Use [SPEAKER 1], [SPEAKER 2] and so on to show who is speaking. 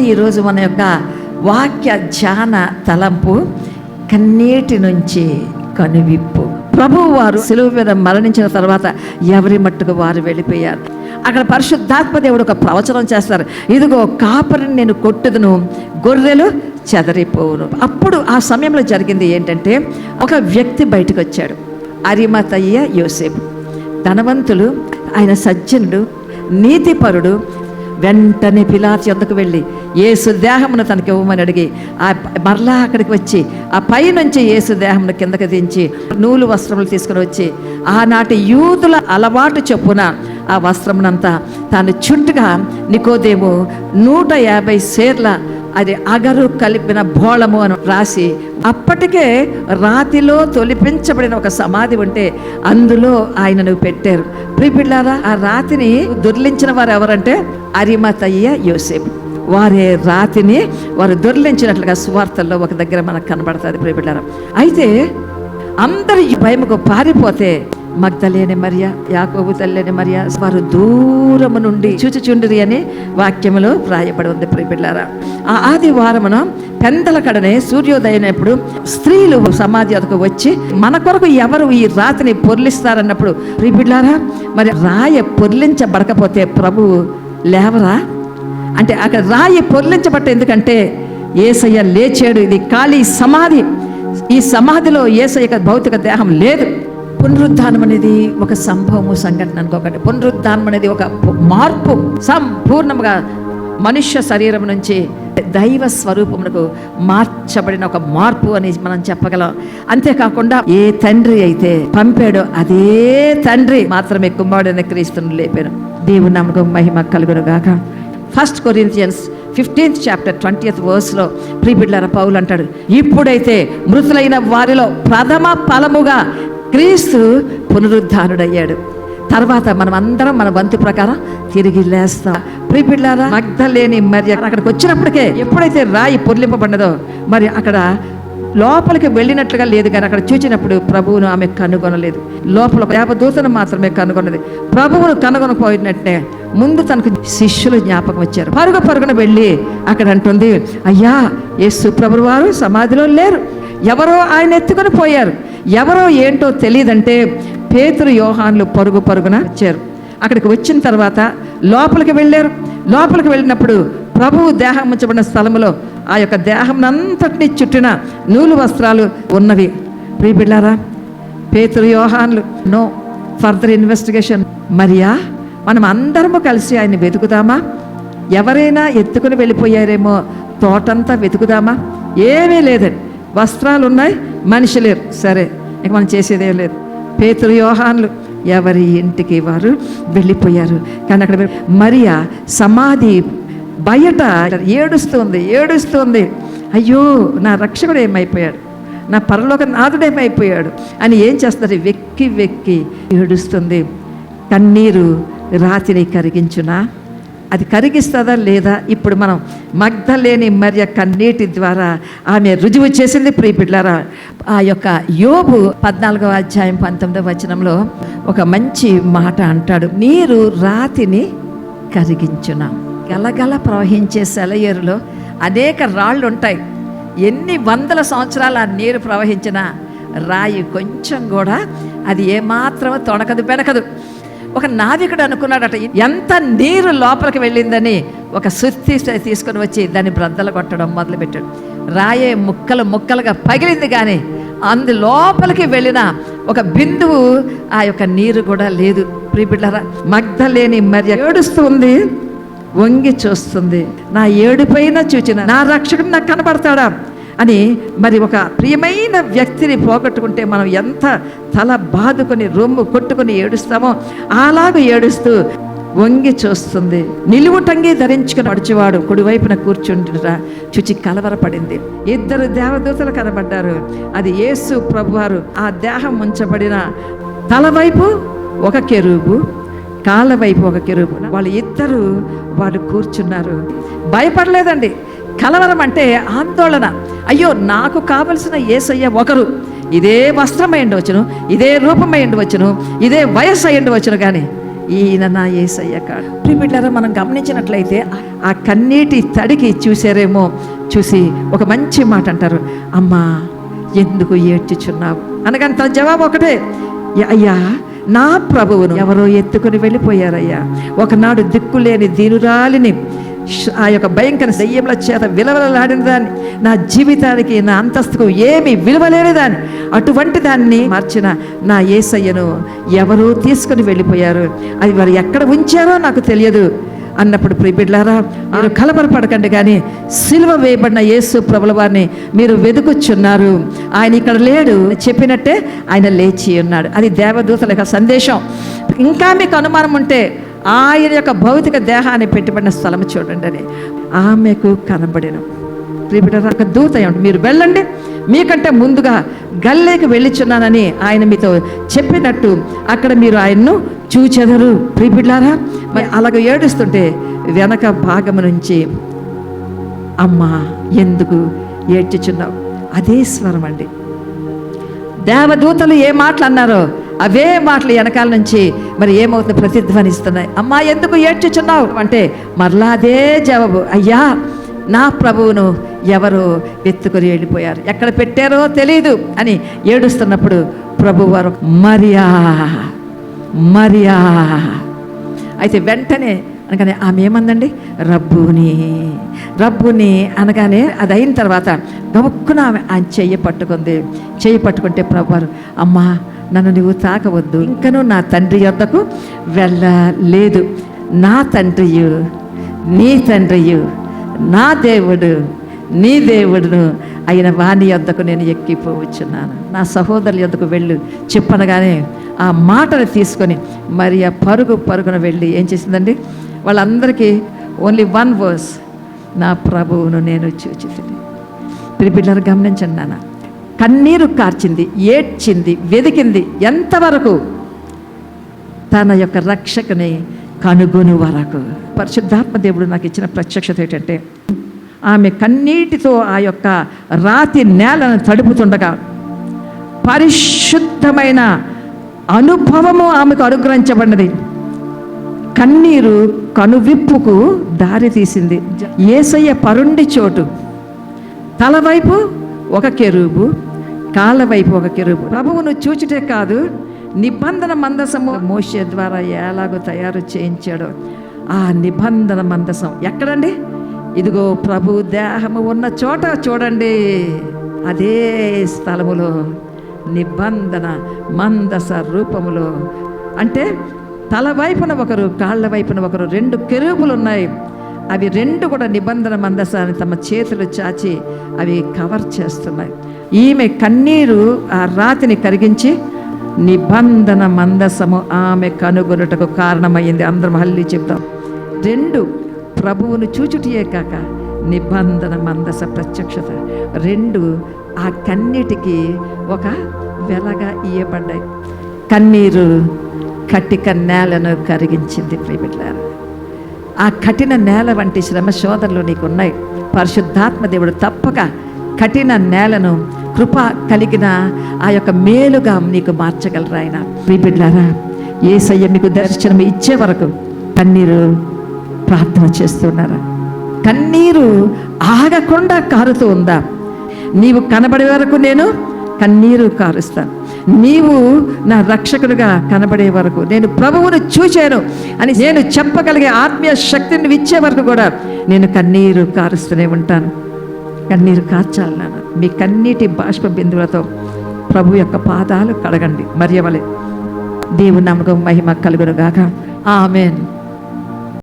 [SPEAKER 1] ఈరోజు మన యొక్క వాక్య ధ్యాన తలంపు కన్నీటి నుంచి కనువిప్పు. ప్రభువు వారు సిలువ మీద మరణించిన తర్వాత ఎవరి మట్టుకు వారు వెళ్ళిపోయారు. అక్కడ పరిశుద్ధాత్మ దేవుడు ఒక ప్రవచనం చేస్తారు. ఇదిగో కాపరిని నేను కొట్టుదును, గొర్రెలు చెదరిపోవును. అప్పుడు ఆ సమయంలో జరిగింది ఏంటంటే, ఒక వ్యక్తి బయటకు వచ్చాడు. అరిమతయ్య యోసేపు, ధనవంతులు, ఆయన సజ్జనుడు, నీతిపరుడు. వెంటనే పిలాతు యొద్దకు వెళ్ళి యేసు దేహమును తనకి ఇవ్వమని అడిగి మరలా అక్కడికి వచ్చి ఆ పైనుంచి యేసు దేహమును కిందకి దించి నూలు వస్త్రములు తీసుకుని వచ్చి ఆనాటి యూదుల అలవాటు చొప్పున ఆ వస్త్రమునంతా తాను చుట్టుగా నికోదేము 150 సేర్ల అది అగరు కలిపిన బోళము అని రాసి, అప్పటికే రాతిలో తొలిపించబడిన ఒక సమాధి ఉంటే అందులో ఆయనను పెట్టారు. ప్రియబిడ్డలారా, ఆ రాతిని దొర్లించిన వారు ఎవరంటే అరిమతయ్య యోసేపు. వారే రాతిని వారు దొర్లించినట్లుగా సువార్తల్లో ఒక దగ్గర మనకు కనబడుతుంది. ప్రియబిడ్డలారా, అయితే అందరి భయముకు పారిపోతే మగ్దలేని మరియ, యాకోబు తల్లిని మరియ వారు దూరము నుండి చూచుచుండిరి అని వాక్యములో వ్రాయబడి ఉంది. ప్రియబిడ్డలారా, ఆ ఆదివారమున పెందల కడనే సూర్యోదయమైనప్పుడు స్త్రీలు సమాధి వద్దకు వచ్చి మన కొరకు ఎవరు ఈ రాతిని పొర్లిస్తారన్నప్పుడు, ప్రియబిడ్డలారా, మరి రాయి పొర్లించబడకపోతే ప్రభువు లేవరా అంటే అక్కడ రాయి పొర్లించబట్ట. ఎందుకంటే యేసయ్య లేచాడు. ఇది ఖాళీ సమాధి. ఈ సమాధిలో యేసయ్య భౌతిక దేహం లేదు. పునరుద్ధానం అనేది ఒక సంభవము, సంఘటన అనుకోకండి. పునరుద్ధానం అనేది ఒక మార్పు, సంపూర్ణంగా మనుష్య శరీరం నుంచి దైవ స్వరూపమునకు మార్చబడిన ఒక మార్పు అని మనం చెప్పగలం. అంతేకాకుండా ఏ తండ్రి అయితే పంపాడో అదే తండ్రి మాత్రమే కుమారుడైన క్రీస్తును లేపాను. దేవుని నామమునకు మహిమ కలుగును గాక. 1 Corinthians 15th chapter 20th verse లో ప్రియబిడ్డలారా, పౌలు అంటాడు, ఇప్పుడైతే మృతులైన వారిలో ప్రథమ ఫలముగా క్రీస్తు పునరుద్ధానుడయ్యాడు. తర్వాత మనం అందరం మన వంతు ప్రకారం తిరిగి లేస్తాం. ప్రియబిడ్డలారా, మగ్దలేని మరి అక్కడికి వచ్చినప్పటికే ఎప్పుడైతే రాయి పొర్లింపబడినదో మరి అక్కడ లోపలికి వెళ్ళినట్లుగా లేదు, కానీ అక్కడ చూచినప్పుడు ప్రభువును ఆమె కనుగొనలేదు. లోపల దేవదూతను మాత్రమే కనుగొన్నది. ప్రభువును కనుగొనపోయినట్టే ముందు తనకు శిష్యులు జ్ఞాపకం వచ్చారు. పరుగున వెళ్ళి అక్కడ అంటుంది, అయ్యా, యేసు ప్రభువు వారు సమాధిలో లేరు, ఎవరో ఆయన ఎత్తుకొని పోయారు. ఎవరో ఏంటో తెలియదంటే పేతురు యోహాన్లు పరుగున వచ్చారు. అక్కడికి వచ్చిన తర్వాత లోపలికి వెళ్ళారు. లోపలికి వెళ్ళినప్పుడు ప్రభువు దేహం ఉంచబడిన స్థలంలో ఆ యొక్క దేహం అంతటినీ చుట్టిన నూలు వస్త్రాలు ఉన్నవి. ప్రియబిడ్డలారా, పేతురు యోహాన్లు నో ఫర్దర్ ఇన్వెస్టిగేషన్. మరియా, మనం అందరము కలిసి ఆయన్ని వెతుకుదామా? ఎవరైనా ఎత్తుకుని వెళ్ళిపోయారేమో, తోటంతా వెతుకుదామా? ఏమీ లేదండి. వస్త్రాలు ఉన్నాయి, మనిషి లేరు. సరే, ఇక మనం చేసేదే లేదు. పేతురు యోహాన్లు ఎవరి ఇంటికి వారు వెళ్ళిపోయారు. కానీ అక్కడ మరియా సమాధి బయట ఏడుస్తుంది. అయ్యో, నా రక్షకుడు ఏమైపోయాడు, నా పరలోక నాథుడు ఏమైపోయాడు అని ఏం చేస్తారు? వెక్కి ఏడుస్తుంది. కన్నీరు రాతిని కరిగించునా? అది కరిగిస్తుందా లేదా? ఇప్పుడు మనం మగ్దలేని మరియ కన్నీటి ద్వారా ఆమె రుజువు చేసింది. ప్రియబిడ్డలారా, ఆ యొక్క యోబు 14వ అధ్యాయం 19వ వచనంలో ఒక మంచి మాట అంటాడు, నీరు రాతిని కరిగించునా. గలగల ప్రవహించే సెలయేరులో అనేక రాళ్ళు ఉంటాయి. ఎన్ని వందల సంవత్సరాలు ఆ నీరు ప్రవహించినా రాయి కొంచెం కూడా అది ఏమాత్రం తొణకదు, బెనకదు. ఒక నావికుడు అనుకున్నాడట, ఎంత నీరు లోపలికి వెళ్ళిందని ఒక సుత్తి తీసుకొని వచ్చి దాన్ని బ్రద్దలు కొట్టడం మొదలుపెట్టాడు. రాయే ముక్కలుగా పగిలింది, కానీ అందు లోపలికి వెళ్ళిన ఒక బిందువు ఆ యొక్క నీరు కూడా లేదు. ప్రియబిడ్డలారా, మగ్దలేని మరియ ఏడుస్తుంది, వంగి చూస్తుంది. నా ఏడుపైన చూచిన నా రక్షకుడు నాకు కనబడతాడా అని. మరి ఒక ప్రియమైన వ్యక్తిని పోగొట్టుకుంటే మనం ఎంత తల బాదుకొని రొమ్ము కొట్టుకొని ఏడుస్తామో అలాగ ఏడుస్తూ వంగి చూస్తుంది. నిలువుటంగి ధరించుకుని నడిచేవాడు కుడివైపున కూర్చుంటురా చూచి కలవరపడింది. 2 దేవదూతలు కనబడ్డారు. అది యేసు ప్రభువారు. ఆ దేహం ఉంచబడిన తల వైపు ఒక కెరూబు, కాళ్ళ వైపు ఒక కెరూబు. వాళ్ళు కూర్చున్నారు. భయపడలేదండి. కలవరం అంటే ఆందోళన. అయ్యో, నాకు కావలసిన యేసయ్య ఒకరు. ఇదే వస్త్రం అయ్యుండవచ్చును, ఇదే రూపం అయ్యుండవచ్చును, ఇదే వయస్సు అయ్యుండవచ్చును, కానీ ఈయన నా యేసయ్య కాడు. ప్రియబిడ్డలారా, మనం గమనించినట్లయితే ఆ కన్నీటి తడికి చూసారేమో, చూసి ఒక మంచి మాట అంటారు, అమ్మా ఎందుకు ఏడ్చుచున్నావు అనగానే తన జవాబు ఒకటే, అయ్యా నా ప్రభువును ఎవరో ఎత్తుకుని వెళ్ళిపోయారయ్యా. ఒకనాడు దిక్కులేని దీనురాలిని, ఆ యొక్క భయంకర దెయ్యముల చేత విలువలాడిన దాన్ని, నా జీవితానికి నా అంతస్తుకు ఏమి విలువలేని దాన్ని, అటువంటి దాన్ని మార్చిన నా యేసయ్యను ఎవరూ తీసుకుని వెళ్ళిపోయారు. అది వారు ఎక్కడ ఉంచారో నాకు తెలియదు అన్నప్పుడు, ప్రియబిడ్డలారా, మీరు కలవరపడకండి, కానీ సిలువ వేయబడిన యేసు ప్రభుల వారిని మీరు వెతుకుచున్నారు. ఆయన ఇక్కడ లేడు, చెప్పినట్టే ఆయన లేచి ఉన్నాడు. అది దేవదూతల యొక్క సందేశం. ఇంకా మీకు అనుమానం ఉంటే ఆయన యొక్క భౌతిక దేహాన్ని పెట్టబడిన స్థలం చూడండి అని ఆమెకు కనబడెను. ప్రియబిడ్డలారా, ఒక దూత ఏమంటే, మీరు వెళ్ళండి, మీకంటే ముందుగా గల్లేకి వెళ్ళిచున్నానని ఆయన మీతో చెప్పినట్టు అక్కడ మీరు ఆయన్ను చూచెదరు. ప్రియబిడ్డలారా, మరి అలాగ ఏడుస్తుంటే వెనక భాగం నుంచి, అమ్మా ఎందుకు ఏడ్చుచున్నావు, అదే స్వరం అండి. దేవదూతలు ఏ మాటలు అన్నారో అవే మాటలు వెనకాల నుంచి మరి ఏమవుతుంది, ప్రతిధ్వనిస్తున్నాయి. అమ్మా ఎందుకు ఏడ్చుచున్నావు అంటే మరలా అదే జవాబు, అయ్యా నా ప్రభువును ఎవరు ఎత్తుకొని వెళ్ళిపోయారు, ఎక్కడ పెట్టారో తెలియదు అని ఏడుస్తున్నప్పుడు ప్రభువారు మరియా మరియా. అయితే వెంటనే అనగానే ఆమె ఏమందండి, రబ్బుని రబ్బుని అనగానే అది అయిన తర్వాత గబుక్కున ఆమె ఆయన చెయ్యి పట్టుకుంది. చెయ్యి పట్టుకుంటే ప్రభువారు, అమ్మా నన్ను నువ్వు తాకవద్దు, ఇంకనూ నా తండ్రి యొద్దకు వెళ్ళలేదు. నా తండ్రియు నీ తండ్రియు, నా దేవుడు నీ దేవుడును అయిన వాణి యొద్దకు నేను ఎక్కిపోవచ్చున్నాను, నా సహోదరుల యొద్దకు వెళ్ళు చెప్పనగానే ఆ మాటను తీసుకొని మరి ఆ పరుగున వెళ్ళి ఏం చేసిందండి, వాళ్ళందరికీ ఓన్లీ వన్ వర్స్, నా ప్రభువును నేను చూచితిని. ప్రియబిడ్డలారా, గమనించండి, నాన్న కన్నీరు కార్చింది, ఏడ్చింది, వెదికింది, ఎంతవరకు తన యొక్క రక్షకుని కనుగొను వరకు. పరిశుద్ధాత్మ దేవుడు నాకు ఇచ్చిన ప్రత్యక్షత ఏంటంటే, ఆమె కన్నీటితో ఆ యొక్క రాతి నేలను తడుపుతుండగా పరిశుద్ధమైన అనుభవము ఆమెకు అనుగ్రహించబడినది. కన్నీరు కనువిప్పుకు దారి తీసింది. యేసయ్య పరుండి చోటు, తల వైపు ఒక కెరూబు, కాళ్ళ వైపు ఒక కెరూబు. ప్రభువును చూచుటే కాదు, నిబంధన మందసము మోషే ద్వారా ఎలాగో తయారు చేయించాడో ఆ నిబంధన మందసం ఎక్కడండి, ఇదిగో ప్రభు దేహము ఉన్న చోట చూడండి, అదే స్థలములో నిబంధన మందస రూపములో, అంటే తల వైపున ఒకరు, కాళ్ళ వైపున ఒకరు, 2 కెరూబులు ఉన్నాయి. అవి 2 కూడా నిబంధన మందసాన్ని తమ చేతులు చాచి అవి కవర్ చేస్తున్నాయి. ఈమె కన్నీరు ఆ రాతిని కరిగించి నిబంధన మందసము ఆమె కనుగొనుటకు కారణమైంది. అందరం హల్లి చెప్తాం. 2 ప్రభువును చూచుటియే కాక నిబంధన మందస ప్రత్యక్షత, 2 ఆ కన్నీటికి ఒక వెలగా ఇయ్యబడ్డాయి. కన్నీరు కటిక నేలను కరిగించింది. ప్రియబిడ్డలారా, ఆ కఠిన నేల వంటి శ్రమ శోధనలు నీకున్నాయి. పరిశుద్ధాత్మ దేవుడు తప్పక కఠిన నేలను కృప కలిగిన ఆ యొక్క మేలుగా నీకు మార్చగలరు ఆయన. ప్రియబిడ్డలారా, యేసయ్య మీకు దర్శనం ఇచ్చే వరకు కన్నీరు ప్రార్థన చేస్తున్నారా? కన్నీరు ఆగకుండా కారుతూ ఉందా? నీవు కనబడే వరకు నేను కన్నీరు కారుస్తాను, నీవు నా రక్షకుడిగా కనబడే వరకు, నేను ప్రభువును చూచాను అని నేను చెప్పగలిగే ఆత్మీయ శక్తిని ఇచ్చే వరకు కూడా నేను కన్నీరు కారుస్తూనే ఉంటాను. కన్నీరు కార్చాలి నాన్న. మీ కన్నీటి బాష్ప బిందువులతో ప్రభు యొక్క పాదాలు కడగండి. మరియవలే. దేవుని నామమునకు మహిమ కలుగును గాక. ఆమేన్.